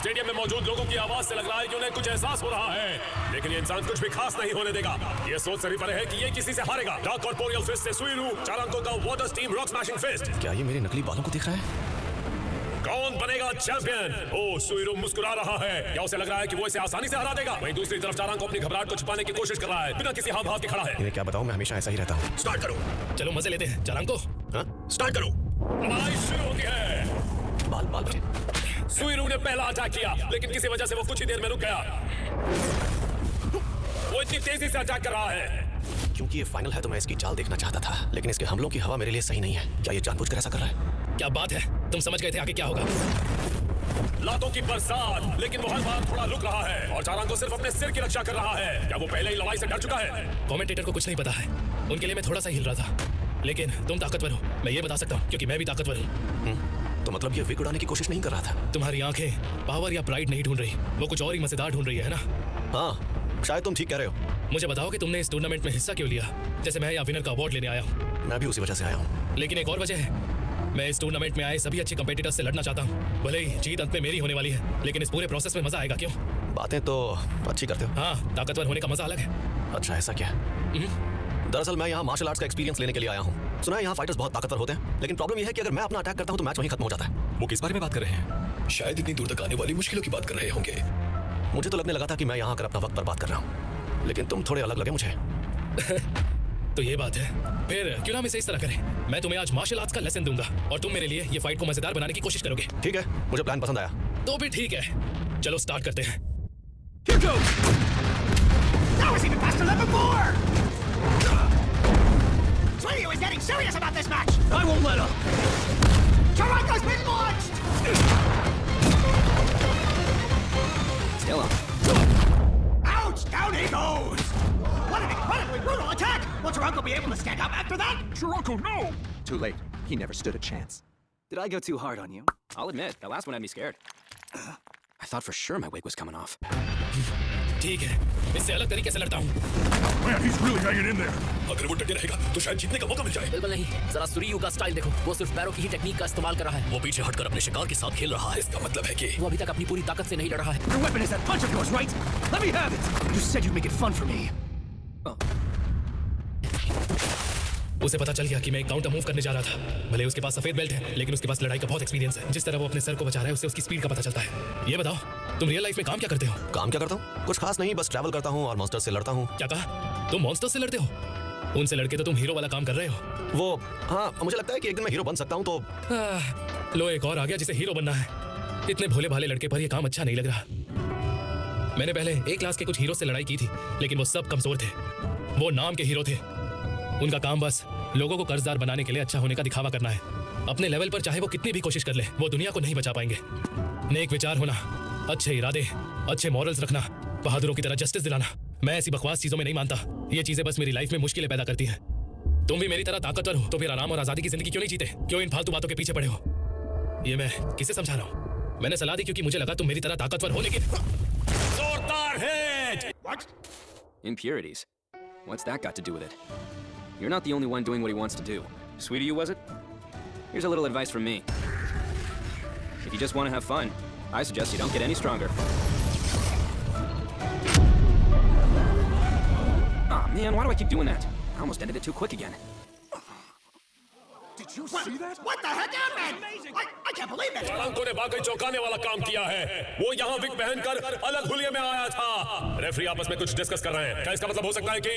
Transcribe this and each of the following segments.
Stadium में मौजूद लोगों की आवाज से लग रहा है कि उन्हें कुछ एहसास हो रहा है, लेकिन ये इंसान कुछ भी खास नहीं होने देगा। ये सोच से भी परे है कि ये किसी से हारेगा। डार्क कॉर्पोरियल फिस्ट से सुइरू, 4 अंकों का water steam rock smashing fist. क्या ये मेरे नकली बालों को दिख रहा है? कौन बनेगा चैंपियन? ओ, सुइरू मुस्कुरा रहा है, या उसे लग रहा है कि वो इसे आसानी से हरा देगा। वहीं दूसरी तरफ 4 अंक अपनी घबराहट को छुपाने की कोशिश कर रहा है, बिना किसी हाव भाव के खड़ा है। इन्हें क्या बताऊं, मैं हमेशा ऐसा ही रहता हूँ। स्टार्ट करो। चलो मजे लेते हैं। 4 अंकों। हाँ? स्टार्ट करो। लड़ाई शुरू होती है। बाल बाल बचे। सुइरू ने पहला अटैक किया, लेकिन किसी वजह से वो कुछ ही देर में रुक गया। वो इतनी तेजी से अटैक कर रहा है। क्योंकि ये फाइनल है तो मैं इसकी चाल देखना चाहता था, लेकिन इसके हमलों की हवा मेरे लिए सही नहीं है। क्या ये जानबूझकर ऐसा कर रहा है? क्या बात है, तुम समझ गए थे आगे क्या होगा। लातों की बरसात, लेकिन वो हर बार थोड़ा रुक रहा है और 4 अंकों सिर्फ अपने सिर की रक्षा कर रहा है। क्या वो पहले ही लड़ाई से डर चुका है? कमेंटेटर को कुछ नहीं पता है, उनके लिए मैं थोड़ा सा हिल रहा था। लेकिन तुम ताकतवर हो, मैं ये बता सकता हूँ, क्योंकि मैं भी ताकतवर हूँ। तो मतलब ये विग उड़ाने की कोशिश नहीं कर रहा था? तुम्हारी आंखें पावर या प्राइड नहीं ढूंढ रही, वो कुछ और ही मजेदार ढूंढ रही है ना? हाँ, शायद तुम ठीक कह रहे हो। मुझे बताओ कि तुमने इस टूर्नामेंट में हिस्सा क्यों लिया? जैसे मैं यहाँ विनर का अवार्ड लेने आया हूँ। मैं भी उसी वजह से आया हूँ। लेकिन एक और वजह है, मैं इस टूर्नामेंट में आए सभी अच्छे कंपेटिटर्स से लड़ना चाहता हूँ। भले ही जीत अंत में मेरी होने वाली है, लेकिन इस पूरे प्रोसेस में मजा आएगा। क्यों? बातें तो अच्छी करते हो। हाँ, ताकतवर होने का मजा अलग है। अच्छा, ऐसा क्या? दरअसल मैं यहाँ मार्शल आर्ट्स का एक्सपीरियंस लेने के लिए आया हूँ। सुना है यहाँ फाइटर्स बहुत ताकतवर होते हैं, लेकिन प्रॉब्लम यह है कि अगर मैं अपना अटैक करता हूँ तो मैच वहीं खत्म हो जाता है। वो किस बारे में बात कर रहे हैं? शायद इतनी दूर तक आने वाली मुश्किलों की बात कर रहे होंगे। मुझे तो लगने लगा था कि मैं यहाँ आकर अपना वक्त बर्बाद कर रहा हूँ, लेकिन तुम थोड़े अलग लगे मुझे। तो ये बात है, फिर क्यों ना हम इसे इस तरह करें? मैं तुम्हें आज मार्शल आर्ट्स का लेसन दूंगा और तुम मेरे लिए ये फाइट को मजेदार बनाने की कोशिश करोगे। ठीक है, मुझे प्लान पसंद आया। तो भी ठीक है, चलो स्टार्ट करते हैं। Here goes! That was even faster than before! Suiryu is getting serious about this match! I won't let up! Charanka's been launched! Still up. Ouch! Down he goes! What an incredibly brutal attack! Will Charanka be able to stand up after that? Charanko, no! Too late. He never stood a chance. Did I go too hard on you? I'll admit, that last one had me scared. I thought for sure my wig was coming off. ठीक है, इससे अलग तरीके से लड़ता हूँ। Man, he's really hanging in there. अगर वो डटे रहेगा तो शायद जीतने का मौका मिल जाए। बिल्कुल नहीं, जरा सुरियू का स्टाइल देखो। वो सिर्फ पैरों की ही टेक्निक का इस्तेमाल कर रहा है। वो पीछे हटकर अपने शिकार के साथ खेल रहा है। इसका मतलब है कि वो अभी तक अपनी पूरी ताकत से नहीं लड़ रहा है। Your weapon is that punch of yours, right? Let me have it! You said you'd make it fun for me. उसे पता चल गया कि मैं एक काउंटर मूव करने जा रहा था। भले उसके पास सफेद बेल्ट है, लेकिन उसके पास लड़ाई का बहुत एक्सपीरियंस है। जिस तरह वो अपने सर को बचा रहा है, उससे उसकी स्पीड का पता चलता है। ये बताओ, तुम रियल लाइफ में काम क्या करते हो? काम क्या करता हूँ? कुछ खास नहीं, बस ट्रैवल करता हूँ और मॉन्स्टर से लड़ता हूँ। क्या कहा? तुम मॉन्स्टर से लड़ते हो? उनसे लड़के तो तुम हीरो वाला काम कर रहे हो। वो हाँ, मुझे लगता है कि एक दिन मैं हीरो बन सकता हूँ। तो लो, एक और आ गया जिसे हीरो बनना है। इतने भोले भाले लड़के पर यह काम अच्छा नहीं लग रहा। मैंने पहले एक क्लास के कुछ हीरो से लड़ाई की थी, लेकिन वो सब कमजोर थे। वो नाम के हीरो थे। उनका काम बस लोगों को कर्जदार बनाने के लिए अच्छा होने का दिखावा करना है। अपने लेवल पर चाहे वो कितनी भी कोशिश कर ले, वो दुनिया को नहीं बचा पाएंगे। नेक विचार होना, अच्छे इरादे, अच्छे मॉरल्स रखना, बहादुरों की तरह जस्टिस दिलाना, मैं ऐसी बकवास चीजों में नहीं मानता। ये चीजें बस मेरी लाइफ में मुश्किलें पैदा करती हैं। तुम भी मेरी तरह ताकतवर हो, तो फिर आराम और आजादी की जिंदगी क्यों नहीं जीते? क्यों इन फालतू बातों के पीछे पड़े हो? ये मैं किसे समझा रहा हूँ? मैंने सलाह दी क्योंकि मुझे लगा तुम मेरी तरह ताकतवर हो, लेकिन जोरदार hit! What? Impurities. What's that got to do with it? You're not the only one doing what he wants to do. Sweetie, you was it? Here's a little advice from me. If you just want to have fun, I suggest you don't get any stronger. Aw, man, why do I keep doing that? I almost ended it too quick again. Did you see that? What the heck happened? I can't believe it! Chanakya ने वाकई चौंकाने वाला काम किया है। वो यहाँ wig पहनकर अलग हुलिये में आया था। रेफरी आपस में कुछ डिस्कस कर रहे हैं। क्या इसका मतलब हो सकता है कि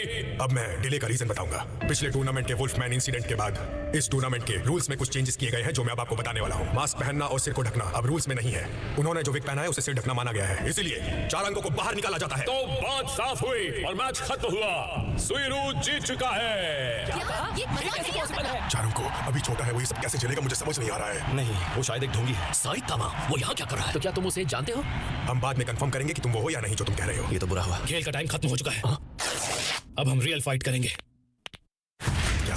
अब मैं डिले का रीजन बताऊंगा। पिछले टूर्नामेंट के वुल्फमैन इंसिडेंट के बाद इस टूर्नामेंट के रूल्स में कुछ चेंजेस किए गए हैं, जो मैं अब आपको बताने वाला हूँ। मास्क पहनना और सिर को ढकना अब रूल्स में नहीं है। उन्होंने जो विग पहना है उसे सिर ढकना माना गया है, इसीलिए 4 अंकों को बाहर निकाला जाता है। तो बात साफ हुई और मैच खत्म हुआ। सुइरू जीत चुका है। चारों को अभी छोटा है, वो ये सब कैसे चलेगा मुझे समझ नहीं आ रहा है। नहीं, वो शायद एक ढोंगी है। साइतामा, वो यहाँ क्या कर रहा है? तो क्या तुम उसे जानते हो? हम बाद में कंफर्म करेंगे कि तुम वो हो या नहीं जो तुम कह रहे हो। ये तो बुरा हुआ। खेल का टाइम खत्म हो चुका है। अब हम रियल फाइट करेंगे। क्या?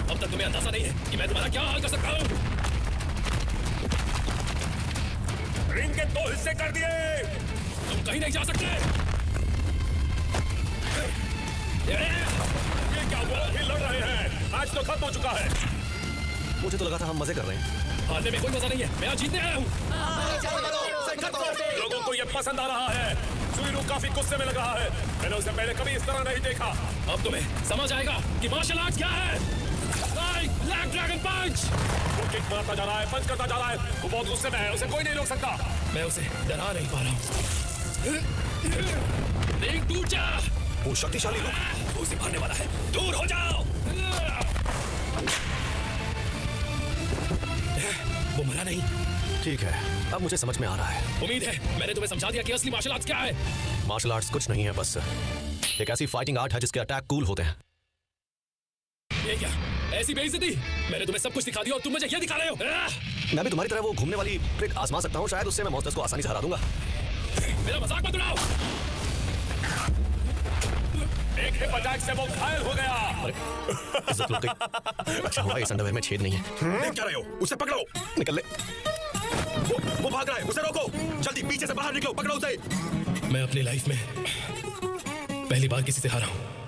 अब तक तुम्हें अंदाजा नहीं है कि मैं तुम्हारा क्या हाल कर सकता हूँ। रिंग के 2 हिस्से कर दिए। तुम कहीं नहीं जा सकते। ये क्या हुआ? अभी लड़ रहे हैं। मैच तो खत्म हो चुका है। मुझे तो लगा था हम मजे कर रहे हैं। हारने में कोई मजा नहीं है। मैं आज जीतने आया हूँ। लोगों को ये पसंद आ रहा है। सुइरू काफी गुस्से में लग रहा है। मैंने उसे पहले कभी इस तरह नहीं देखा। अब तुम्हें समझ आएगा कि मार्शल आर्ट क्या है। ब्लैक ड्रैगन पंच। वो किक मारता जा रहा है, पंच करता जा रहा है। वो बहुत गुस्से में है, उसे कोई नहीं रोक सकता। मैं उसे डरा नहीं पा रहा हूँ। रिंग टूट जा। वो शक्तिशाली लोग उसे मारने वाला है, दूर हो जाओ। वो मरा नहीं। ठीक है, अब मुझे समझ में आ रहा है। उम्मीद है मैंने तुम्हें समझा दिया कि असली मार्शल आर्ट्स क्या है। मार्शल आर्ट्स कुछ नहीं है, बस एक ऐसी फाइटिंग आर्ट है जिसके अटैक कूल होते हैं। ये क्या ऐसी बेइज्जती? मैंने तुम्हें सब कुछ दिखा दिया और तुम मुझे ये दिखा रहे हो। मैं भी तुम्हारी तरह वो घूमने वाली ट्रिक आजमा सकता हूँ, शायद उससे मैं मॉन्स्टर्स को आसानी से हरा दूंगा। मेरा मजाक मत उड़ाओ। एक हिप अटैक से वो घायल हो गया। इज्जत लुट गई। अच्छा हुआ इस अंडरवेयर में छेद नहीं है। देख क्या रहे हो? उसे पकड़ो। निकल ले। वो भाग रहा है, उसे रोको। जल्दी पीछे से बाहर निकलो, पकड़ो उसे। मैं अपनी लाइफ में पहली बार किसी से हारा हूं।